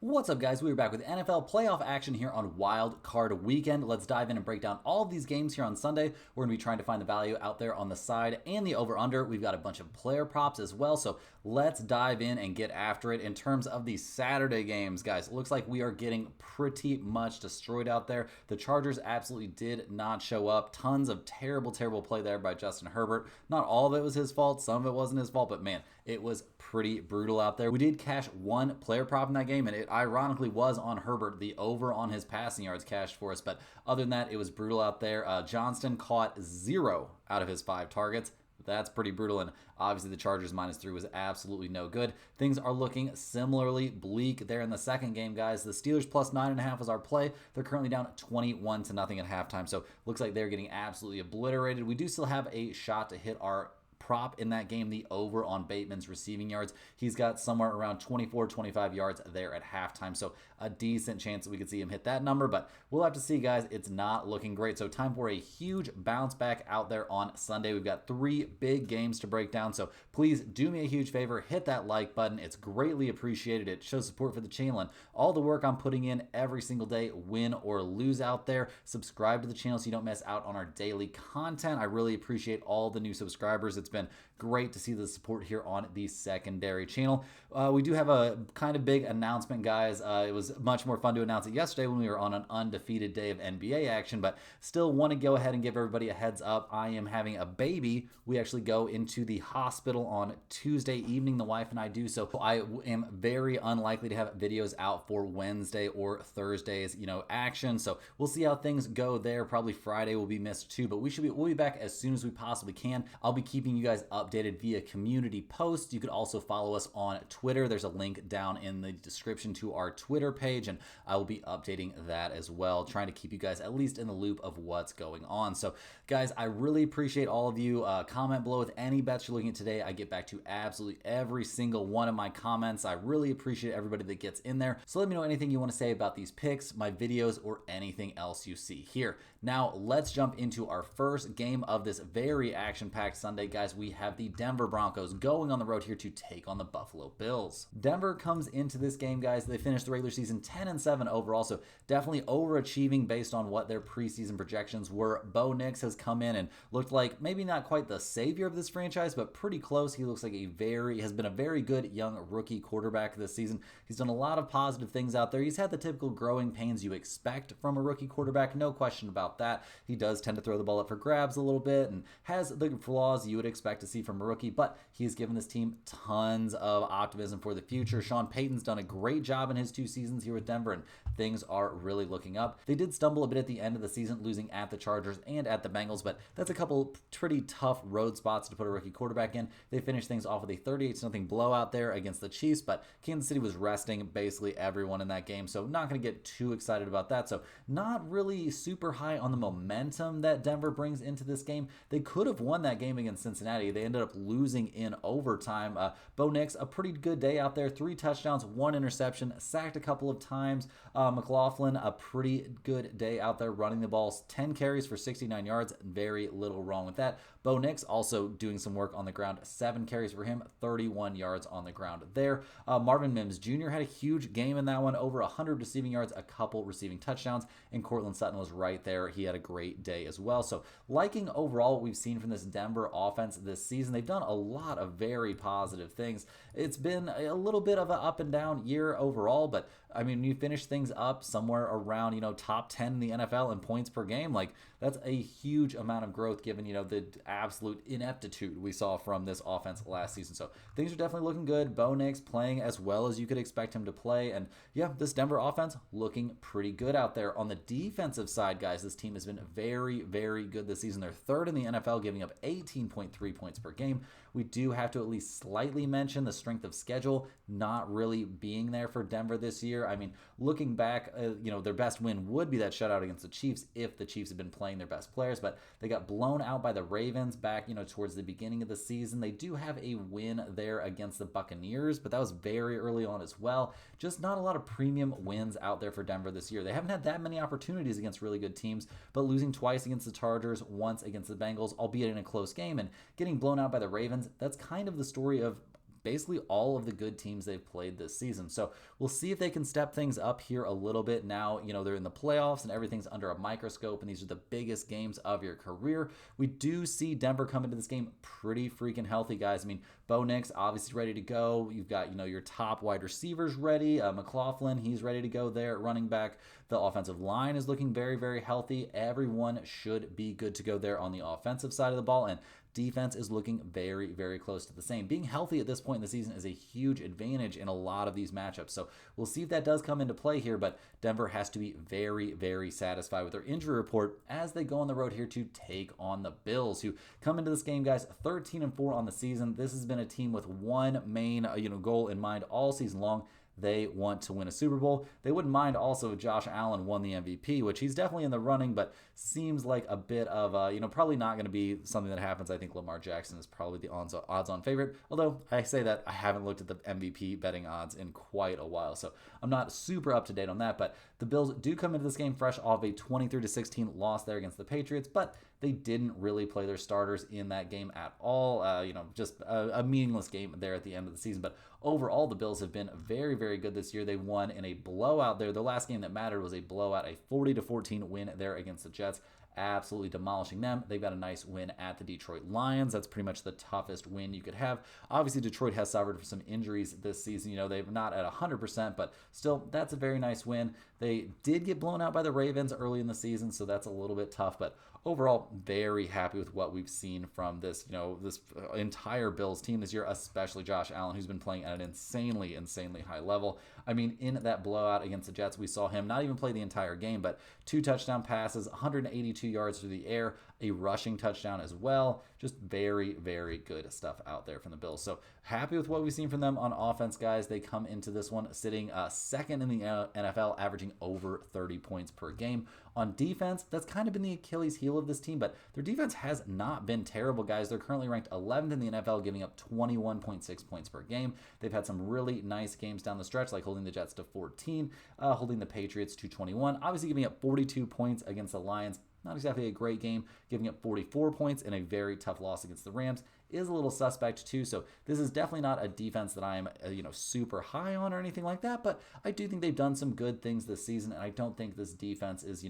What's up, guys? We're back with NFL playoff action here on Wild Card Weekend. Let's dive in and break down all of these games here on Sunday. We're going to be trying to find the value out there on the side and the over-under. We've got a bunch of player props as well, so let's dive in and get after it. In terms of the Saturday games, guys, it looks like we are getting pretty much destroyed out there. The Chargers absolutely did not show up. Tons of terrible play there by Justin Herbert. Not all of it was his fault. Some of it wasn't his fault, but man, it was pretty brutal out there. We did cash one player prop in that game, and it ironically was on Herbert. The over on his passing yards cashed for us, but other than that, it was brutal out there. Johnston caught 0 out of his 5 targets. That's pretty brutal, and obviously the Chargers -3 was absolutely no good. Things are looking similarly bleak there in the second game, guys. The Steelers plus 9.5 was our play. They're currently down 21-0 at halftime, so looks like they're getting absolutely obliterated. We do still have a shot to hit our prop in that game, the over on Bateman's receiving yards. He's got somewhere around 24-25 yards there at halftime, so a decent chance that we could see him hit that number, but we'll have to see, guys. It's not looking great, so time for a huge bounce back out there on Sunday. We've got 3 big games to break down, so please do me a huge favor, hit that like button. It's greatly appreciated. It shows support for the channel and all the work I'm putting in every single day, win or lose out there. Subscribe to the channel so you don't miss out on our daily content. I really appreciate all the new subscribers. It's been great to see the support here on the secondary channel. We do have a kind of big announcement, guys. It was much more fun to announce it yesterday when we were on an undefeated day of NBA action, but still want to go ahead and give everybody a heads up. I am having a baby. We actually go into the hospital on Tuesday evening, the wife and I do, so I am very unlikely to have videos out for Wednesday or Thursday's, action. So we'll see how things go there. Probably Friday will be missed too, but we'll be back as soon as we possibly can. I'll be keeping you guys updated via community posts. You could also follow us on Twitter. There's a link down in the description to our Twitter page, and I will be updating that as well, trying to keep you guys at least in the loop of what's going on. So guys, I really appreciate all of you. Comment below with any bets you're looking at today. I get back to absolutely every single one of my comments. I really appreciate everybody that gets in there. So let me know anything you want to say about these picks, my videos, or anything else you see here. Now let's jump into our first game of this very action-packed Sunday, guys. We have the Denver Broncos going on the road here to take on the Buffalo Bills. Denver comes into this game, guys. They finished the regular season 10-7 overall, so definitely overachieving based on what their preseason projections were. Bo Nix has come in and looked like maybe not quite the savior of this franchise, but pretty close. He looks like has been a very good young rookie quarterback this season. He's done a lot of positive things out there. He's had the typical growing pains you expect from a rookie quarterback, no question about that. He does tend to throw the ball up for grabs a little bit and has the flaws you would expect to see from a rookie, but he's given this team tons of optimism for the future. Sean Payton's done a great job in his 2 seasons here with Denver, and things are really looking up. They did stumble a bit at the end of the season, losing at the Chargers and at the Bengals, but that's a couple pretty tough road spots to put a rookie quarterback in. They finished things off with a 38-0 blowout there against the Chiefs, but Kansas City was resting basically everyone in that game, so not going to get too excited about that. So not really super high on the momentum that Denver brings into this game. They could have won that game against Cincinnati. They ended up losing in overtime. Bo Nix, a pretty good day out there. 3 touchdowns, 1 interception, sacked a couple of times. McLaughlin, a pretty good day out there running the ball. 10 carries for 69 yards. Very little wrong with that. Bo Nix also doing some work on the ground. 7 carries for him, 31 yards on the ground there. Marvin Mims Jr. had a huge game in that one. Over 100 receiving yards, a couple receiving touchdowns, and Cortland Sutton was right there. He had a great day as well. So liking overall what we've seen from this Denver offense this season. They've done a lot of very positive things. It's been a little bit of an up and down year overall, but I mean, you finish things up somewhere around, top 10 in the NFL in points per game. Like, that's a huge amount of growth given, the absolute ineptitude we saw from this offense last season. So things are definitely looking good. Bo Nix playing as well as you could expect him to play. And yeah, this Denver offense looking pretty good out there. On the defensive side, guys, this team has been very, very good this season. They're 3rd in the NFL, giving up 18.3 points per game. We do have to at least slightly mention the strength of schedule not really being there for Denver this year. I mean, looking back, their best win would be that shutout against the Chiefs if the Chiefs had been playing their best players, but they got blown out by the Ravens back, towards the beginning of the season. They do have a win there against the Buccaneers, but that was very early on as well. Just not a lot of premium wins out there for Denver this year. They haven't had that many opportunities against really good teams, but losing twice against the Chargers, once against the Bengals, albeit in a close game, and getting blown out by the Ravens, that's kind of the story of basically all of the good teams they've played this season. So we'll see if they can step things up here a little bit. Now, they're in the playoffs and everything's under a microscope, and these are the biggest games of your career. We do see Denver come into this game pretty freaking healthy, guys. I mean, Bo Nix obviously ready to go. You've got, your top wide receivers ready. McLaughlin, he's ready to go there at running back. The offensive line is looking very, very healthy. Everyone should be good to go there on the offensive side of the ball, and defense is looking very, very close to the same. Being healthy at this point in the season is a huge advantage in a lot of these matchups. So we'll see if that does come into play here, but Denver has to be very, very satisfied with their injury report as they go on the road here to take on the Bills, who come into this game, guys, 13-4 on the season. This has been a team with one main, goal in mind all season long. They want to win a Super Bowl. They wouldn't mind also if Josh Allen won the MVP, which he's definitely in the running, but seems like a bit of, probably not going to be something that happens. I think Lamar Jackson is probably the odds-on favorite, although I say that I haven't looked at the MVP betting odds in quite a while, so I'm not super up to date on that, but the Bills do come into this game fresh off a 23-16 loss there against the Patriots, but they didn't really play their starters in that game at all. Just a meaningless game there at the end of the season. But overall, the Bills have been very, very good this year. They won in a blowout there. The last game that mattered was a blowout, a 40-14 win there against the Jets, absolutely demolishing them. They've got a nice win at the Detroit Lions. That's pretty much the toughest win you could have. Obviously, Detroit has suffered from some injuries this season. They're not at 100%, but still, that's a very nice win. They did get blown out by the Ravens early in the season, so that's a little bit tough, but overall, very happy with what we've seen from this, this entire Bills team this year, especially Josh Allen, who's been playing at an insanely, insanely high level. I mean, in that blowout against the Jets, we saw him not even play the entire game, but 2 touchdown passes, 182 yards through the air, a rushing touchdown as well. Just very, very good stuff out there from the Bills. So happy with what we've seen from them on offense, guys. They come into this one sitting second in the NFL, averaging over 30 points per game. On defense, that's kind of been the Achilles heel of this team, but their defense has not been terrible, guys. They're currently ranked 11th in the NFL, giving up 21.6 points per game. They've had some really nice games down the stretch, like holding the Jets to 14, holding the Patriots to 21, obviously giving up 42 points against the Lions. Not exactly a great game, giving up 44 points in a very tough loss against the Rams is a little suspect too. So this is definitely not a defense that I'm super high on or anything like that, but I do think they've done some good things this season, and I don't think this defense is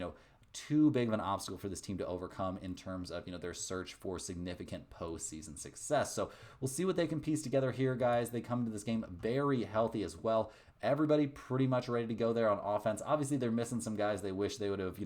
too big of an obstacle for this team to overcome in terms of their search for significant postseason success. So we'll see what they can piece together here, guys. They come to this game very healthy as well. Everybody pretty much ready to go there on offense. Obviously, they're missing some guys they wish they would have,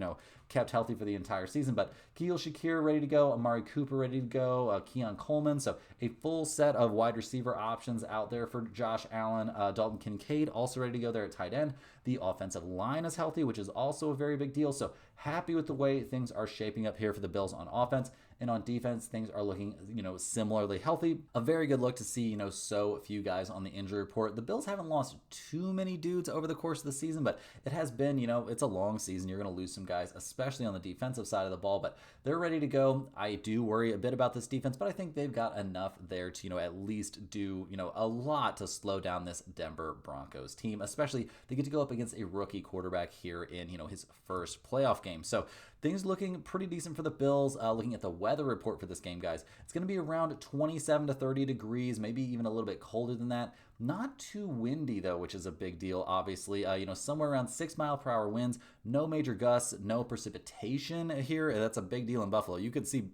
kept healthy for the entire season. But Keel Shakir ready to go, Amari Cooper ready to go, Keon Coleman. So a full set of wide receiver options out there for Josh Allen. Dalton Kincaid also ready to go there at tight end. The offensive line is healthy, which is also a very big deal. So happy with the way things are shaping up here for the Bills on offense. And on defense, things are looking, similarly healthy. A very good look to see, so few guys on the injury report. The Bills haven't lost too many dudes over the course of the season, but it has been, it's a long season. You're going to lose some guys, especially on the defensive side of the ball, but they're ready to go. I do worry a bit about this defense, but I think they've got enough there to, at least do, a lot to slow down this Denver Broncos team, especially they get to go up against a rookie quarterback here in, his first playoff game. So things looking pretty decent for the Bills. Looking at the weather report for this game, guys, it's going to be around 27 to 30 degrees, maybe even a little bit colder than that. Not too windy, though, which is a big deal, obviously. Somewhere around 6-mile-per-hour winds, no major gusts, no precipitation here. That's a big deal in Buffalo. You could see,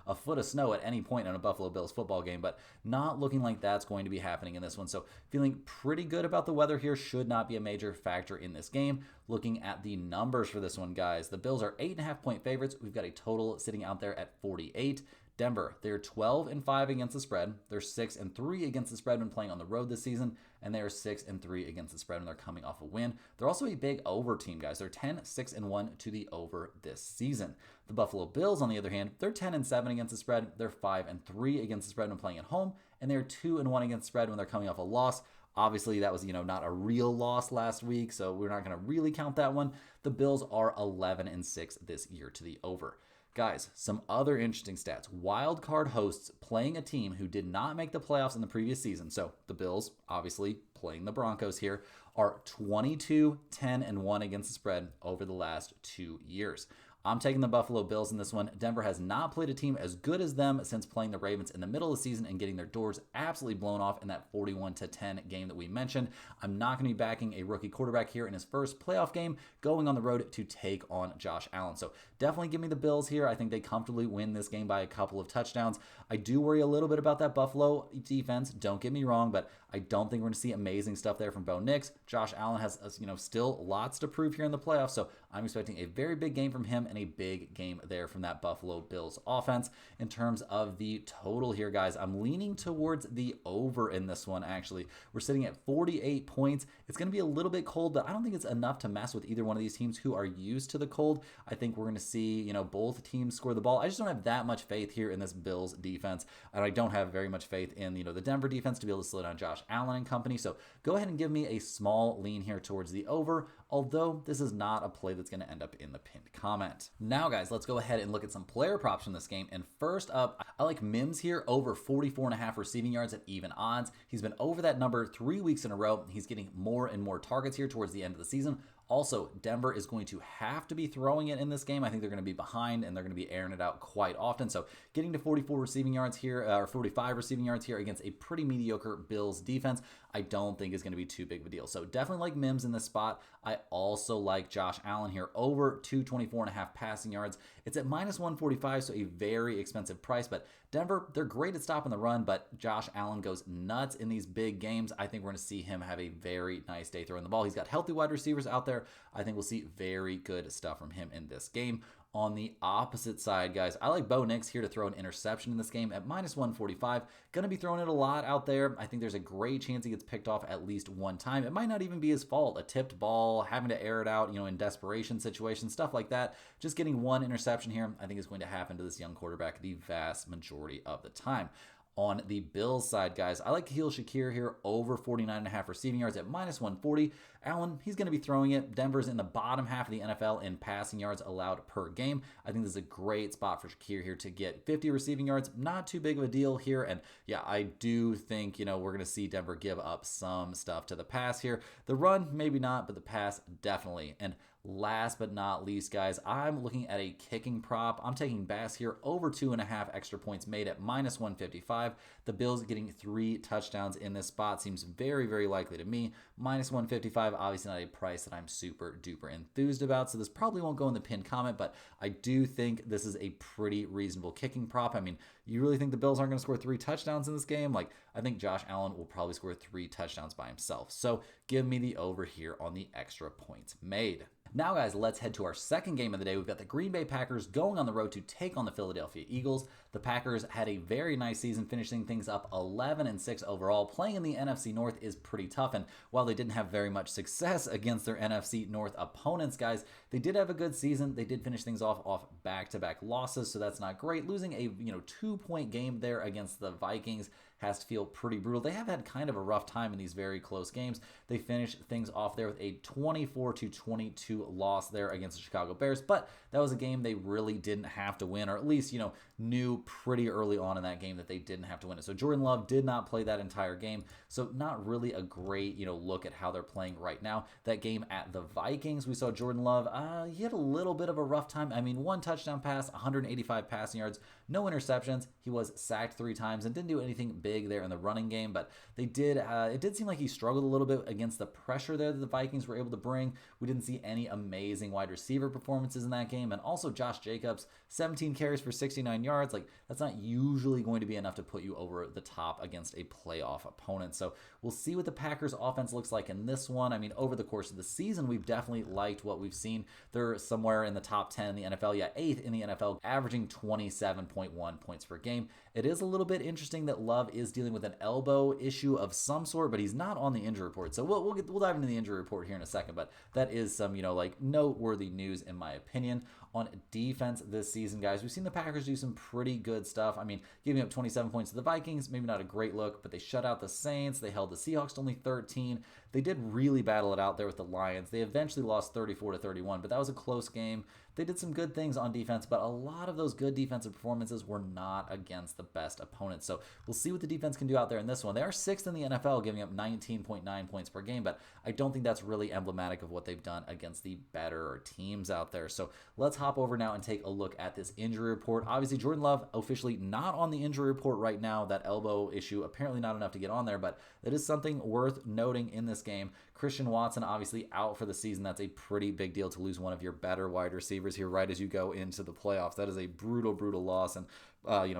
a foot of snow at any point in a Buffalo Bills football game, but not looking like that's going to be happening in this one. So feeling pretty good about the weather here. Should not be a major factor in this game. Looking at the numbers for this one, guys, the Bills are 8.5-point favorites. We've got a total sitting out there at 48. Denver, they're 12-5 against the spread. They're 6-3 against the spread when playing on the road this season, and they are 6-3 against the spread when they're coming off a win. They're also a big over team, guys. They're 10-6-1 to the over this season. The Buffalo Bills, on the other hand, they're 10-7 against the spread. They're 5-3 against the spread when playing at home, and they're 2-1 against the spread when they're coming off a loss. Obviously, that was, not a real loss last week, so we're not going to really count that one. The Bills are 11-6 this year to the over. Guys, some other interesting stats. Wildcard hosts playing a team who did not make the playoffs in the previous season. So the Bills, obviously playing the Broncos here, are 22-10-1 against the spread over the last 2 years. I'm taking the Buffalo Bills in this one. Denver has not played a team as good as them since playing the Ravens in the middle of the season and getting their doors absolutely blown off in that 41-10 game that we mentioned. I'm not going to be backing a rookie quarterback here in his first playoff game, going on the road to take on Josh Allen. So definitely give me the Bills here. I think they comfortably win this game by a couple of touchdowns. I do worry a little bit about that Buffalo defense. Don't get me wrong, but I don't think we're going to see amazing stuff there from Bo Nix. Josh Allen has, still lots to prove here in the playoffs, so I'm expecting a very big game from him and a big game there from that Buffalo Bills offense. In terms of the total here, guys, I'm leaning towards the over in this one, actually. We're sitting at 48 points. It's going to be a little bit cold, but I don't think it's enough to mess with either one of these teams who are used to the cold. I think we're going to see, both teams score the ball. I just don't have that much faith here in this Bills defense, and I don't have very much faith in, the Denver defense to be able to slow down Josh Allen and company. So go ahead and give me a small lean here towards the over, although this is not a play that's going to end up in the pinned comment. Now, guys, let's go ahead and look at some player props from this game. And first up, I like Mims here over 44.5 receiving yards at even odds. He's been over that number 3 weeks in a row. He's getting more and more targets here towards the end of the season. Also, Denver is going to have to be throwing it in this game. I think they're going to be behind, and they're going to be airing it out quite often. So getting to 44 receiving yards here, or 45 receiving yards here against a pretty mediocre Bills defense, I don't think is going to be too big of a deal. So definitely like Mims in this spot. I also like Josh Allen here over 224.5 passing yards. It's at minus 145, so a very expensive price. But Denver, they're great at stopping the run, but Josh Allen goes nuts in these big games. I think we're going to see him have a very nice day throwing the ball. He's got healthy wide receivers out there. I think we'll see very good stuff from him in this game. On the opposite side, guys, I like Bo Nix here to throw an interception in this game at minus 145. Going to be throwing it a lot out there. I think there's a great chance he gets picked off at least one time. It might not even be his fault. A tipped ball, having to air it out, in desperation situations, stuff like that. Just getting one interception here, I think is going to happen to this young quarterback the vast majority of the time. On the Bills side, guys, I like Khalil Shakir here over 49.5 receiving yards at minus 140. Allen, he's going to be throwing it. Denver's in the bottom half of the NFL in passing yards allowed per game. I think this is a great spot for Shakir here to get 50 receiving yards. Not too big of a deal here. And yeah, I do think, we're going to see Denver give up some stuff to the pass here. The run, maybe not, but the pass, definitely. And last but not least, guys, I'm looking at a kicking prop. I'm taking Bass here over 2.5 extra points made at minus 155. The Bills getting 3 touchdowns in this spot seems very, very likely to me. Minus 155, obviously not a price that I'm super duper enthused about, so this probably won't go in the pinned comment, but I do think this is a pretty reasonable kicking prop. I mean, you really think the Bills aren't going to score 3 touchdowns in this game? I think Josh Allen will probably score 3 touchdowns by himself. So give me the over here on the extra points made. Now, guys, let's head to our second game of the day. We've got the Green Bay Packers going on the road to take on the Philadelphia Eagles. The Packers had a very nice season, finishing things up 11-6 overall. Playing in the NFC North is pretty tough, and while they didn't have very much success against their NFC North opponents, guys, they did have a good season. They did finish things off back-to-back losses, so that's not great. Losing a 2-point game there against the Vikings has to feel pretty brutal. They have had kind of a rough time in these very close games. They finished things off there with a 24-22 loss there against the Chicago Bears, but that was a game they really didn't have to win, or at least, knew pretty early on in that game that they didn't have to win it. So Jordan Love did not play that entire game, so not really a great, look at how they're playing right now. That game at the Vikings, we saw Jordan Love, he had a little bit of a rough time. I mean, 1 touchdown pass, 185 passing yards, no interceptions. He was sacked 3 times and didn't do anything big there in the running game, but they did. It did seem like he struggled a little bit against the pressure there that the Vikings were able to bring. We didn't see any amazing wide receiver performances in that game, and also Josh Jacobs, 17 carries for 69 yards. That's not usually going to be enough to put you over the top against a playoff opponent. So we'll see what the Packers offense looks like in this one. I mean, over the course of the season, we've definitely liked what we've seen. They're somewhere in the top 10 in the NFL, 8th in the NFL, averaging 27.1 points per game. It is a little bit interesting that Love is dealing with an elbow issue of some sort, but he's not on the injury report. So we'll dive into the injury report here in a second, but that is some, noteworthy news in my opinion. On defense this season, guys, we've seen the Packers do some pretty good stuff. I mean, giving up 27 points to the Vikings, maybe not a great look, but they shut out the Saints. They held the Seahawks to only 13. They did really battle it out there with the Lions. They eventually lost 34-31, but that was a close game. They did some good things on defense, but a lot of those good defensive performances were not against the best opponents. So we'll see what the defense can do out there in this one. They are sixth in the NFL, giving up 19.9 points per game, but I don't think that's really emblematic of what they've done against the better teams out there. So let's hop over now and take a look at this injury report. Obviously, Jordan Love officially not on the injury report right now. That elbow issue apparently not enough to get on there, but that is something worth noting in this game. Christian Watson obviously out for the season. That's a pretty big deal to lose one of your better wide receivers here right as you go into the playoffs. That is a brutal, brutal loss. And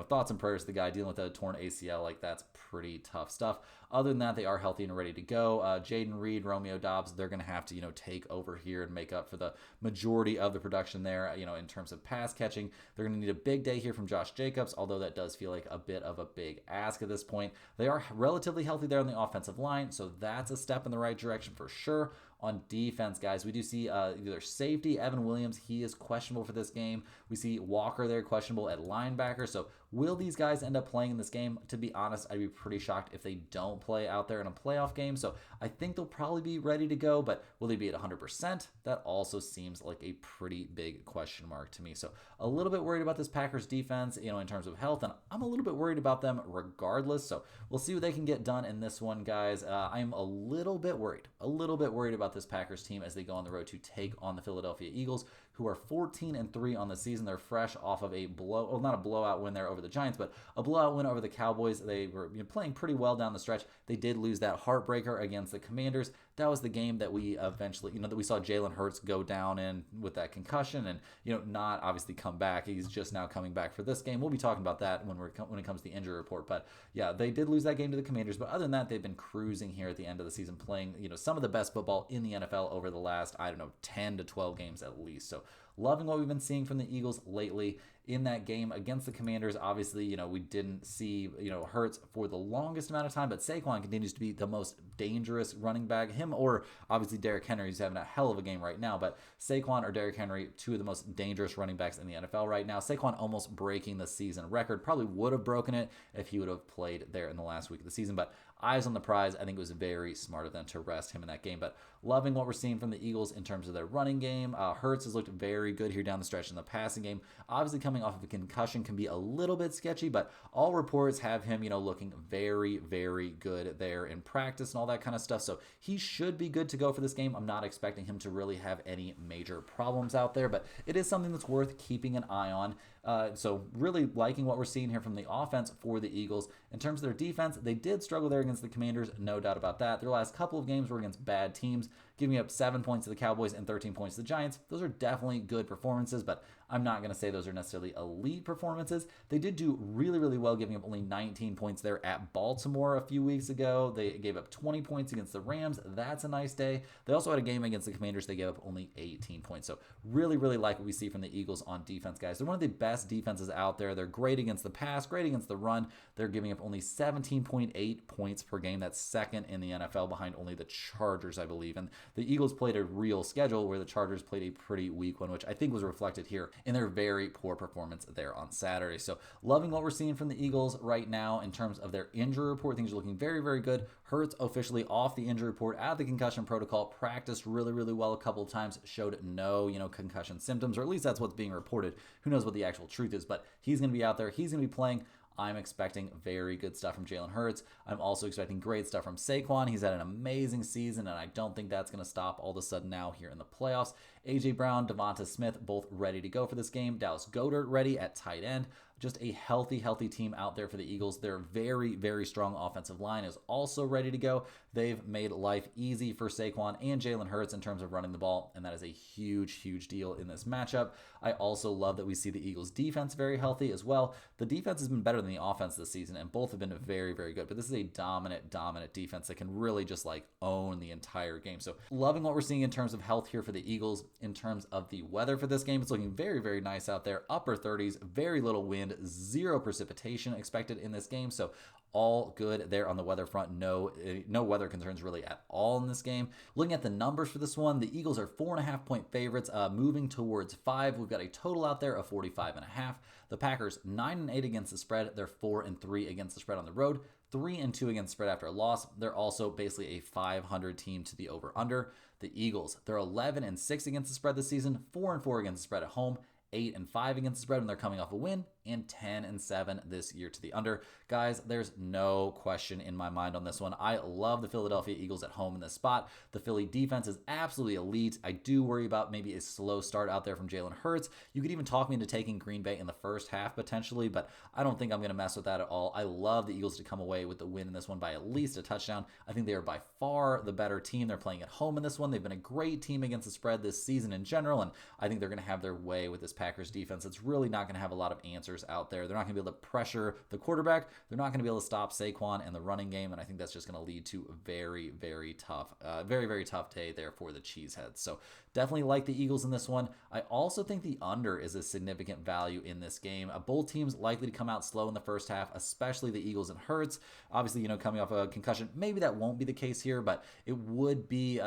thoughts and prayers to the guy dealing with a torn ACL. Like, that's pretty tough stuff. Other than that, they are healthy and ready to go. Jaden Reed, Romeo Doubs, they're going to have to, take over here and make up for the majority of the production there, in terms of pass catching. They're going to need a big day here from Josh Jacobs, although that does feel like a bit of a big ask at this point. They are relatively healthy there on the offensive line, so that's a step in the right direction for sure. On defense, guys, we do see either safety, Evan Williams, he is questionable for this game. We see Walker there, questionable at linebacker. So will these guys end up playing in this game? To be honest, I'd be pretty shocked if they don't play out there in a playoff game. So I think they'll probably be ready to go, but will they be at 100%? That also seems like a pretty big question mark to me. So a little bit worried about this Packers defense, in terms of health, and I'm a little bit worried about them regardless. So we'll see what they can get done in this one, guys. I'm a little bit worried about this Packers team as they go on the road to take on the Philadelphia Eagles, who are 14-3 on the season. They're fresh off of not a blowout win there over the Giants, but a blowout win over the Cowboys. They were playing pretty well down the stretch. They did lose that heartbreaker against the Commanders. That was the game that we eventually, that we saw Jalen Hurts go down in with that concussion and, not obviously come back. He's just now coming back for this game. We'll be talking about that when it comes to the injury report. But yeah, they did lose that game to the Commanders. But other than that, they've been cruising here at the end of the season, playing, some of the best football in the NFL over the last, 10 to 12 games at least. So loving what we've been seeing from the Eagles lately. In that game against the Commanders, obviously, we didn't see, Hurts for the longest amount of time, but Saquon continues to be the most dangerous running back. Him or obviously Derrick Henry, who's having a hell of a game right now, but Saquon or Derrick Henry, two of the most dangerous running backs in the NFL right now. Saquon almost breaking the season record, probably would have broken it if he would have played there in the last week of the season, but eyes on the prize. I think it was very smart of them to rest him in that game, but loving what we're seeing from the Eagles in terms of their running game. Hurts has looked very good here down the stretch in the passing game. Obviously, coming off of a concussion can be a little bit sketchy, but all reports have him, looking very, very good there in practice and all that kind of stuff. So he should be good to go for this game. I'm not expecting him to really have any major problems out there, but it is something that's worth keeping an eye on. So really liking what we're seeing here from the offense for the Eagles. In terms of their defense, they did struggle there against the Commanders, no doubt about that. Their last couple of games were against bad teams, giving up 7 points to the Cowboys and 13 points to the Giants. Those are definitely good performances, but I'm not going to say those are necessarily elite performances. They did do really, really well, giving up only 19 points there at Baltimore a few weeks ago. They gave up 20 points against the Rams. That's a nice day. They also had a game against the Commanders. They gave up only 18 points. So really, really like what we see from the Eagles on defense, guys. They're one of the best defenses out there. They're great against the pass, great against the run. They're giving up only 17.8 points per game. That's second in the NFL behind only the Chargers, I believe. And the Eagles played a real schedule where the Chargers played a pretty weak one, which I think was reflected here in their very poor performance there on Saturday. So loving what we're seeing from the Eagles right now in terms of their injury report. Things are looking very, very good. Hurts officially off the injury report, out of the concussion protocol, practiced really, really well a couple of times, showed no, concussion symptoms, or at least that's what's being reported. Who knows what the actual truth is, but he's going to be out there. He's going to be playing. I'm expecting very good stuff from Jalen Hurts. I'm also expecting great stuff from Saquon. He's had an amazing season, and I don't think that's going to stop all of a sudden now here in the playoffs. A.J. Brown, Devonta Smith, both ready to go for this game. Dallas Goedert ready at tight end. Just a healthy team out there for the Eagles. Their very, very strong offensive line is also ready to go. They've made life easy for Saquon and Jalen Hurts in terms of running the ball, and that is a huge, huge deal in this matchup. I also love that we see the Eagles' defense very healthy as well. The defense has been better than the offense this season, and both have been very, very good. But this is a dominant defense that can really just own the entire game. So loving what we're seeing in terms of health here for the Eagles. In terms of the weather for this game, it's looking very, very nice out there. Upper 30s, very little wind, zero precipitation expected in this game. So all good there on the weather front. No weather concerns really at all in this game. Looking at the numbers for this one, the Eagles are 4.5-point favorites, moving towards 5. We've got a total out there of 45.5. The Packers 9-8 against the spread. They're 4-3 against the spread on the road. 3-2 against spread after a loss. They're also basically a 500 team to the over-under. The Eagles, they're 11-6 against the spread this season, 4-4 against the spread at home, 8-5 against the spread when they're coming off a win, and 10-7 this year to the under. Guys, there's no question in my mind on this one. I love the Philadelphia Eagles at home in this spot. The Philly defense is absolutely elite. I do worry about maybe a slow start out there from Jalen Hurts. You could even talk me into taking Green Bay in the first half potentially, but I don't think I'm going to mess with that at all. I love the Eagles to come away with the win in this one by at least a touchdown. I think they are by far the better team. They're playing at home in this one. They've been a great team against the spread this season in general, and I think they're going to have their way with this Packers defense. It's really not going to have a lot of answers out there. They're not going to be able to pressure the quarterback. They're not going to be able to stop Saquon and the running game, and I think that's just going to lead to a very, very tough day there for the Cheeseheads. So definitely like the Eagles in this one. I also think the under is a significant value in this game. Both teams likely to come out slow in the first half, especially the Eagles and Hurts. Obviously, coming off a concussion, maybe that won't be the case here, but it would be,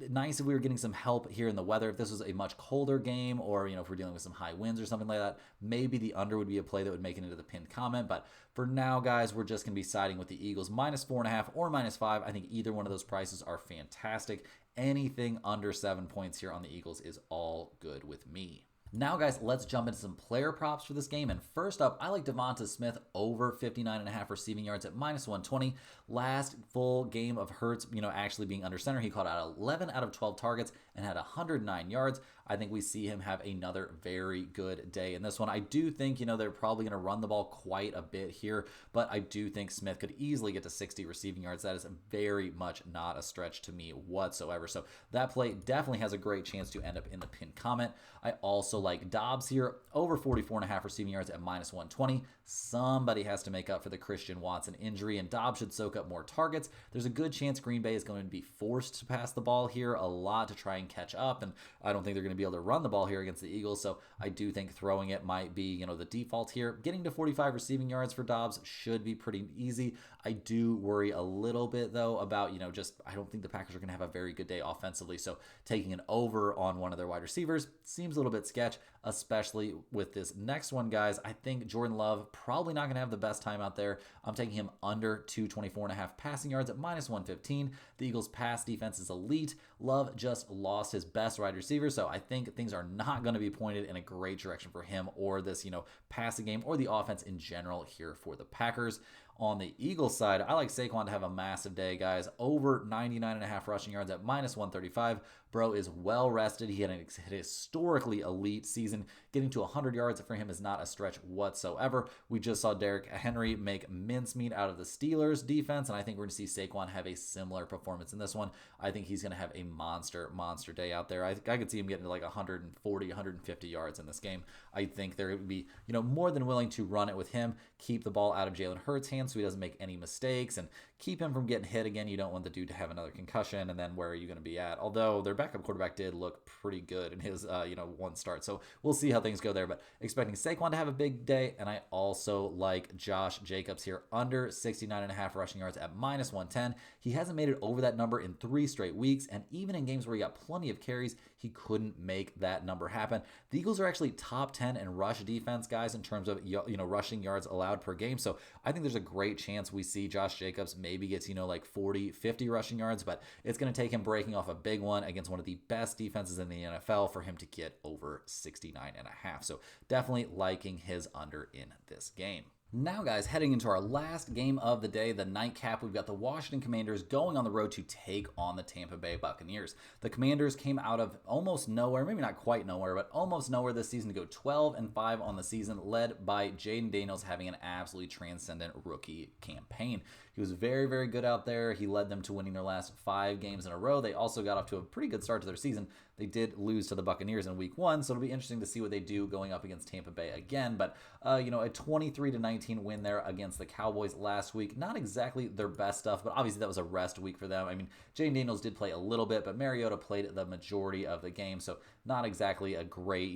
nice if we were getting some help here in the weather. If this was a much colder game, or if we're dealing with some high winds or something like that, maybe the under would be a play that would make it into the pinned comment. But for now, guys, we're just going to be siding with the Eagles -4.5 or -5. I think either one of those prices are fantastic. Anything under 7 points here on the Eagles is all good with me. Now, guys, let's jump into some player props for this game. And first up, I like Devonta Smith over 59.5 receiving yards at -120. Last full game of Hurts, actually being under center, he caught out 11 out of 12 targets and had 109 yards. I think we see him have another very good day in this one. I do think, they're probably going to run the ball quite a bit here, but I do think Smith could easily get to 60 receiving yards. That is very much not a stretch to me whatsoever. So that play definitely has a great chance to end up in the pinned comment. I also like Dobbs here, over 44.5 receiving yards at -120. Somebody has to make up for the Christian Watson injury, and Dobbs should soak up more targets. There's a good chance Green Bay is going to be forced to pass the ball here a lot to try and catch up, and I don't think they're going to be able to run the ball here against the Eagles, so I do think throwing it might be, the default here. Getting to 45 receiving yards for Dobbs should be pretty easy. I do worry a little bit, though, about, I don't think the Packers are going to have a very good day offensively, so taking an over on one of their wide receivers seems a little bit sketch, especially with this next one, guys. I think Jordan Love probably not going to have the best time out there. I'm taking him under 224.5 passing yards at -115. The Eagles' pass defense is elite. Love just lost his best wide receiver, so I think things are not going to be pointed in a great direction for him or this, passing game or the offense in general here for the Packers. On the Eagles side, I like Saquon to have a massive day, guys. Over 99.5 rushing yards at -135. Bro is well rested. He had an historically elite season. Getting to 100 yards for him is not a stretch whatsoever. We just saw Derrick Henry make mincemeat out of the Steelers defense, and I think we're going to see Saquon have a similar performance in this one. I think he's going to have a monster day out there. I could see him getting to like 140, 150 yards in this game. I think they're going to be, more than willing to run it with him, keep the ball out of Jalen Hurts' hands so he doesn't make any mistakes, and keep him from getting hit again. You don't want the dude to have another concussion, and then where are you going to be at? Although their backup quarterback did look pretty good in his, one start. So we'll see how things go there, but expecting Saquon to have a big day. And I also like Josh Jacobs here under 69.5 rushing yards at -110. He hasn't made it over that number in 3 straight weeks. And even in games where he got plenty of carries, he couldn't make that number happen. The Eagles are actually top 10 in rush defense, guys, in terms of, rushing yards allowed per game. So I think there's a great chance we see Josh Jacobs maybe gets, like 40, 50 rushing yards, but it's going to take him breaking off a big one against one of the best defenses in the NFL for him to get over 69.5. So definitely liking his under in this game. Now, guys, heading into our last game of the day, the nightcap, we've got the Washington Commanders going on the road to take on the Tampa Bay Buccaneers. The Commanders came out of almost nowhere, maybe not quite nowhere, but almost nowhere this season to go 12-5 on the season, led by Jaden Daniels having an absolutely transcendent rookie campaign. He was very, very good out there. He led them to winning their last 5 games in a row. They also got off to a pretty good start to their season. They did lose to the Buccaneers in week 1, so it'll be interesting to see what they do going up against Tampa Bay again. But, a 23-19 win there against the Cowboys last week. Not exactly their best stuff, but obviously that was a rest week for them. I mean, Jaden Daniels did play a little bit, but Mariota played the majority of the game, so not exactly a great,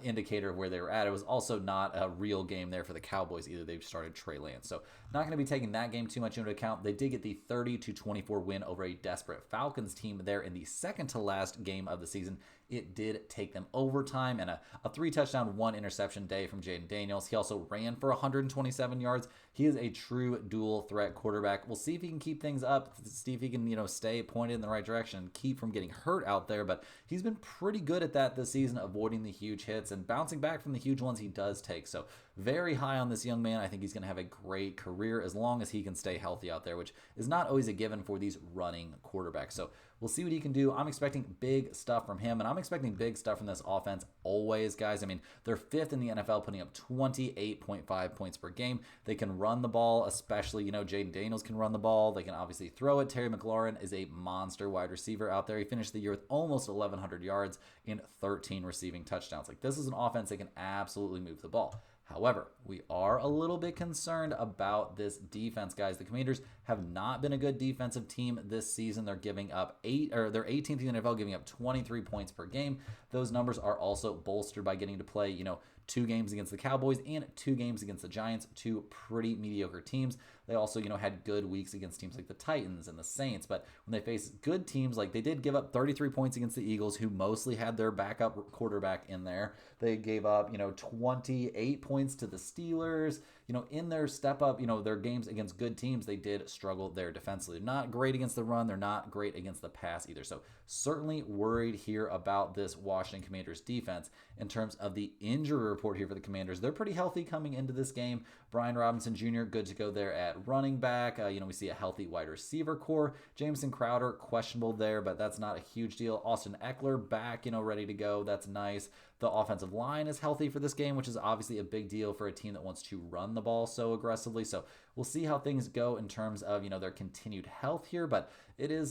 indicator of where they were at. It was also not a real game there for the Cowboys either. They've started Trey Lance, so not going to be taking that game too much into account. They did get the 30-24 win over a desperate Falcons team there in the second to last game of the season it did take them overtime and a 3-touchdown, 1-interception day from Jaden Daniels. He also ran for 127 yards. He is a true dual threat quarterback. We'll see if he can keep things up, see if he can, stay pointed in the right direction and keep from getting hurt out there. But he's been pretty good at that this season, avoiding the huge hits and bouncing back from the huge ones he does take. So very high on this young man. I think he's going to have a great career as long as he can stay healthy out there, which is not always a given for these running quarterbacks. So we'll see what he can do. I'm expecting big stuff from him, and I'm expecting big stuff from this offense always, guys. I mean, they're 5th in the NFL, putting up 28.5 points per game. They can run the ball, especially, Jaden Daniels can run the ball. They can obviously throw it. Terry McLaurin is a monster wide receiver out there. He finished the year with almost 1,100 yards and 13 receiving touchdowns. Like, this is an offense that can absolutely move the ball. However, we are a little bit concerned about this defense, guys. The Commanders have not been a good defensive team this season. They're giving up they're 18th in the NFL, giving up 23 points per game. Those numbers are also bolstered by getting to play, 2 games against the Cowboys and 2 games against the Giants, 2 pretty mediocre teams. They also, had good weeks against teams like the Titans and the Saints. But when they face good teams, like they did give up 33 points against the Eagles, who mostly had their backup quarterback in there. They gave up, 28 points to the Steelers. In their step up, their games against good teams, they did struggle there defensively. They're not great against the run. They're not great against the pass either. So certainly worried here about this Washington Commanders defense. In terms of the injury report here for the Commanders, they're pretty healthy coming into this game. Brian Robinson Jr., good to go there at running back. We see a healthy wide receiver core. Jameson Crowder, questionable there, but that's not a huge deal. Austin Eckler back, ready to go. That's nice. The offensive line is healthy for this game, which is obviously a big deal for a team that wants to run the ball so aggressively. So we'll see how things go in terms of, their continued health here. But it is,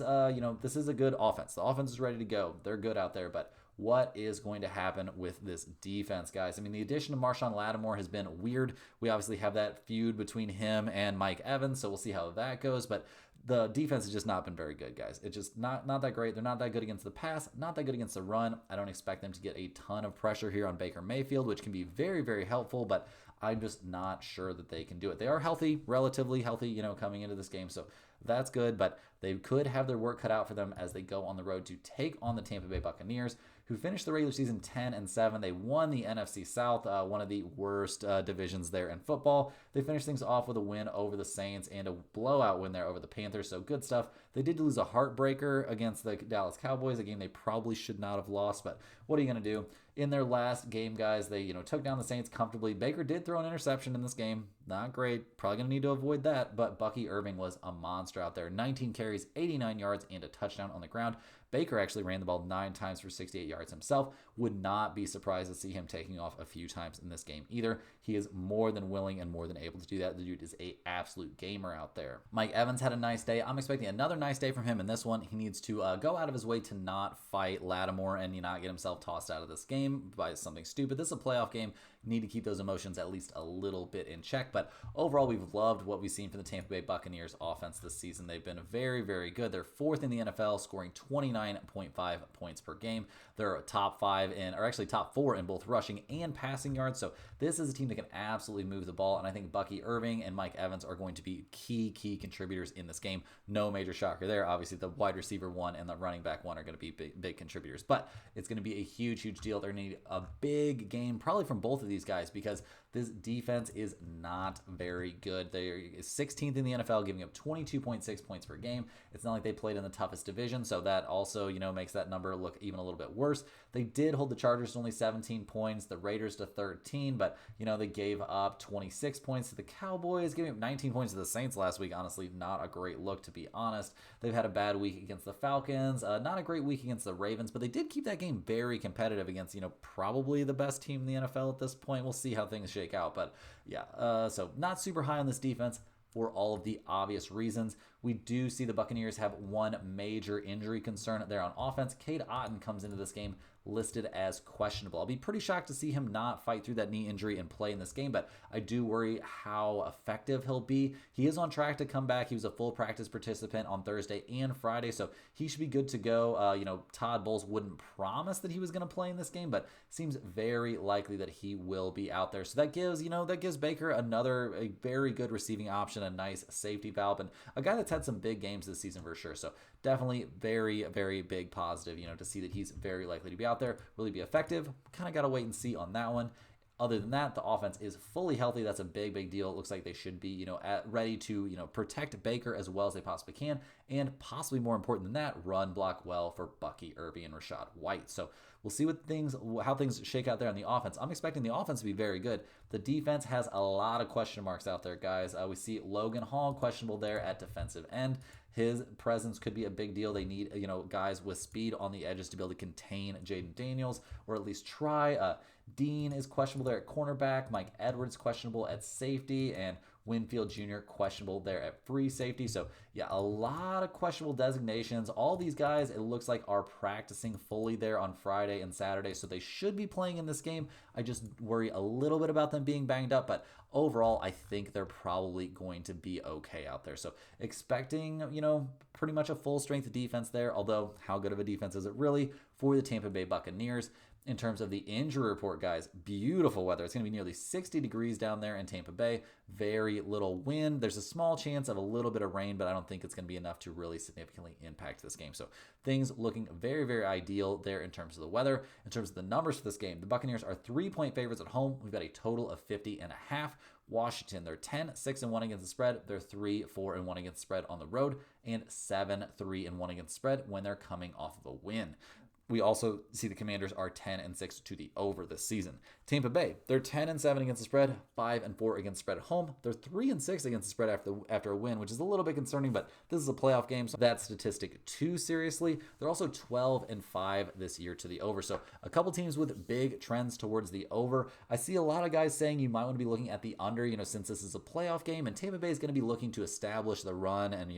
this is a good offense. The offense is ready to go. They're good out there. But what is going to happen with this defense, guys? I mean, the addition of Marshawn Lattimore has been weird. We obviously have that feud between him and Mike Evans, so we'll see how that goes. But the defense has just not been very good, guys. It's just not that great. They're not that good against the pass, not that good against the run. I don't expect them to get a ton of pressure here on Baker Mayfield, which can be very, very helpful, but I'm just not sure that they can do it. They are healthy, relatively healthy, coming into this game, so that's good, but they could have their work cut out for them as they go on the road to take on the Tampa Bay Buccaneers, who finished the regular season 10-7. They won the NFC South, one of the worst divisions there in football. They finished things off with a win over the Saints and a blowout win there over the Panthers, so good stuff. They did lose a heartbreaker against the Dallas Cowboys, a game they probably should not have lost, but what are you going to do? In their last game, guys, they took down the Saints comfortably. Baker did throw an interception in this game. Not great. Probably going to need to avoid that, but Bucky Irving was a monster out there. 19 carries, 89 yards, and a touchdown on the ground. Baker actually ran the ball 9 times for 68 yards himself. Would not be surprised to see him taking off a few times in this game either. He is more than willing and more than able to do that. The dude is an absolute gamer out there. Mike Evans had a nice day. I'm expecting another nice day from him in this one. He needs to go out of his way to not fight Lattimore and not get himself tossed out of this game by something stupid. This is a playoff game. You need to keep those emotions at least a little bit in check. But overall, we've loved what we've seen from the Tampa Bay Buccaneers offense this season. They've been very, very good. They're 4th in the NFL, scoring 29.5 points per game. They're top 4 in both rushing and passing yards. So this is a team that can absolutely move the ball. And I think Bucky Irving and Mike Evans are going to be key contributors in this game. No major shocker there. Obviously, the wide receiver one and the running back one are going to be big contributors. But it's going to be a huge deal. They're going to need a big game, probably from both of these guys, because this defense is not very good. They're 16th in the NFL, giving up 22.6 points per game. It's not like they played in the toughest division, so that also, makes that number look even a little bit worse. They did hold the Chargers to only 17 points, the Raiders to 13, but, they gave up 26 points to the Cowboys, giving up 19 points to the Saints last week. Honestly, not a great look, to be honest. They've had a bad week against the Falcons, not a great week against the Ravens, but they did keep that game very competitive against, probably the best team in the NFL at this point. We'll see how things shake out, but yeah, so not super high on this defense for all of the obvious reasons. We do see the Buccaneers have one major injury concern there on offense. Cade Otton comes into this game listed as questionable. I'll be pretty shocked to see him not fight through that knee injury and play in this game, but I do worry how effective he'll be. He is on track to come back. He was a full practice participant on Thursday and Friday, so he should be good to go. Todd Bowles wouldn't promise that he was going to play in this game, but seems very likely that he will be out there. So that gives Baker a very good receiving option option, a nice safety valve, and a guy that's had some big games this season for sure. So definitely very, very big positive, to see that he's very likely to be out there, really be effective. Kind of got to wait and see on that one. Other than that, the offense is fully healthy. That's a big, big deal. It looks like they should be, ready to, protect Baker as well as they possibly can. And possibly more important than that, run block well for Bucky Irby and Rachaad White. So we'll see how things shake out there on the offense. I'm expecting the offense to be very good. The defense has a lot of question marks out there, guys. We see Logan Hall questionable there at defensive end. His presence could be a big deal. They need, guys with speed on the edges to be able to contain Jaden Daniels, or at least try. Dean is questionable there at cornerback. Mike Edwards questionable at safety, and Winfield Jr. questionable there at free safety. So yeah, a lot of questionable designations. All these guys, it looks like, are practicing fully there on Friday and Saturday, so they should be playing in this game. I just worry a little bit about them being banged up, but overall, I think they're probably going to be okay out there. So expecting, pretty much a full strength defense there, although how good of a defense is it really for the Tampa Bay Buccaneers? In terms of the injury report, guys, beautiful weather. It's going to be nearly 60 degrees down there in Tampa Bay. Very little wind. There's a small chance of a little bit of rain, but I don't think it's going to be enough to really significantly impact this game. So things looking very, very ideal there in terms of the weather. In terms of the numbers for this game, the Buccaneers are 3-point favorites at home. We've got a total of 50.5. Washington, they're 10-6-1 against the spread. They're 3-4-1 against the spread on the road, and 7-3-1 against the spread when they're coming off of a win. We also see the Commanders are 10-6 to the over this season. Tampa Bay, they're 10-7 against the spread, 5-4 against the spread at home. They're 3-6 against the spread after a win, which is a little bit concerning, but this is a playoff game, so that statistic too seriously. They're also 12-5 this year to the over. So a couple teams with big trends towards the over. I see a lot of guys saying you might want to be looking at the under, since this is a playoff game, and Tampa Bay is going to be looking to establish the run and,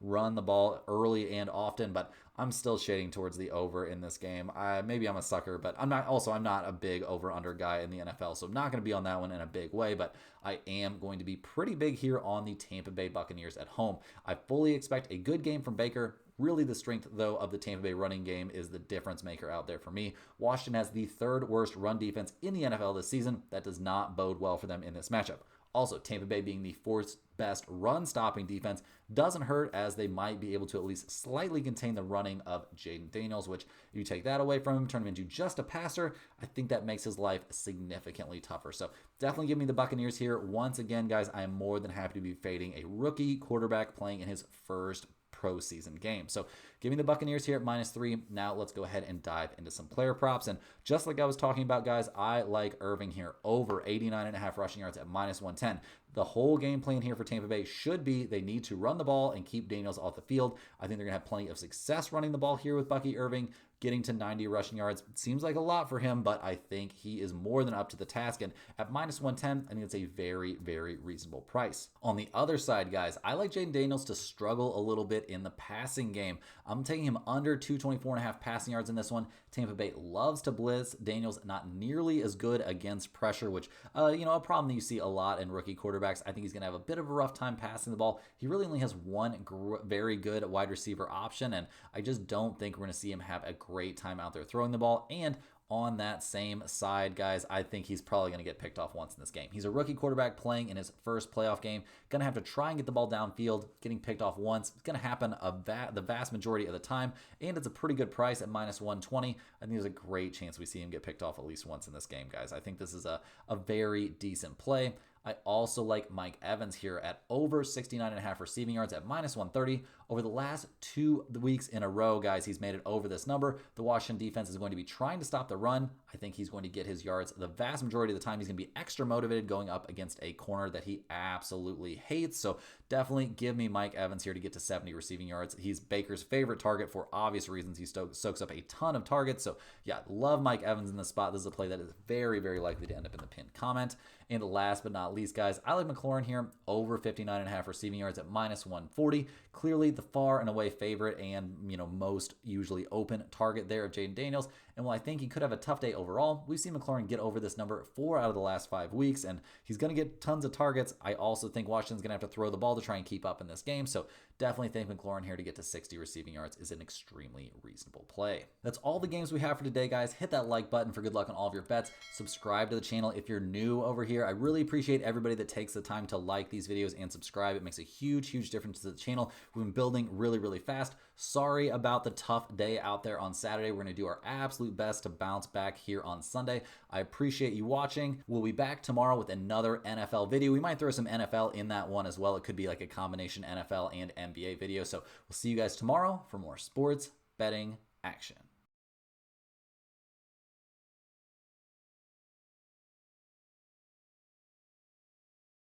run the ball early and often, but I'm still shading towards the over in this game. Maybe I'm a sucker, but I'm not a big over-under guy in the NFL, so I'm not going to be on that one in a big way, but I am going to be pretty big here on the Tampa Bay Buccaneers at home. I fully expect a good game from Baker. Really, the strength, though, of the Tampa Bay running game is the difference maker out there for me. Washington has the third worst run defense in the NFL this season. That does not bode well for them in this matchup. Also, Tampa Bay being the fourth best run-stopping defense doesn't hurt, as they might be able to at least slightly contain the running of Jaden Daniels, which if you take that away from him, turn him into just a passer, I think that makes his life significantly tougher. So definitely give me the Buccaneers here. Once again, guys, I am more than happy to be fading a rookie quarterback playing in his first pro season game. So give me the Buccaneers here at -3. Now let's go ahead and dive into some player props. And just like I was talking about, guys, I like Irving here over 89.5 rushing yards at -110. The whole game plan here for Tampa Bay should be they need to run the ball and keep Daniels off the field. I think they're going to have plenty of success running the ball here with Bucky Irving. Getting to 90 rushing yards seems like a lot for him, but I think he is more than up to the task. And at -110, I think it's a very, very reasonable price. On the other side, guys, I like Jaden Daniels to struggle a little bit in the passing game. I'm taking him under 224.5 passing yards in this one. Tampa Bay loves to blitz. Daniels not nearly as good against pressure, which, a problem that you see a lot in rookie quarterbacks. I think he's going to have a bit of a rough time passing the ball. He really only has one very good wide receiver option, and I just don't think we're going to see him have a great time out there throwing the ball. And on that same side, guys, I think he's probably going to get picked off once in this game. He's a rookie quarterback playing in his first playoff game. Going to have to try and get the ball downfield. Getting picked off once, it's going to happen the vast majority of the time, and it's a pretty good price at -120. I think there's a great chance we see him get picked off at least once in this game, guys. I think this is a very decent play. I also like Mike Evans here at over 69.5 receiving yards at -130. Over the last 2 weeks in a row, guys, he's made it over this number. The Washington defense is going to be trying to stop the run. I think he's going to get his yards the vast majority of the time. He's going to be extra motivated going up against a corner that he absolutely hates. So definitely give me Mike Evans here to get to 70 receiving yards. He's Baker's favorite target for obvious reasons. He soaks up a ton of targets. So yeah, love Mike Evans in this spot. This is a play that is very, very likely to end up in the pinned comment. And last but not least, guys, I like McLaurin here over 59.5 receiving yards at -140. Clearly the far and away favorite and, most usually open target there of Jaden Daniels. And while I think he could have a tough day overall, we've seen McLaurin get over this number 4 out of the last 5 weeks, and he's going to get tons of targets. I also think Washington's going to have to throw the ball to try and keep up in this game. So definitely think McLaurin here to get to 60 receiving yards is an extremely reasonable play. That's all the games we have for today, guys. Hit that like button for good luck on all of your bets. Subscribe to the channel if you're new over here. here. I really appreciate everybody that takes the time to like these videos and subscribe. It makes a huge difference to the channel. We've been building really fast. Sorry about the tough day out there on Saturday. We're going to do our absolute best to bounce back here on Sunday. I appreciate you watching. We'll be back tomorrow with another NFL video. We might throw some NFL in that one as well. It could be like a combination NFL and NBA video. So we'll see you guys tomorrow for more sports betting action.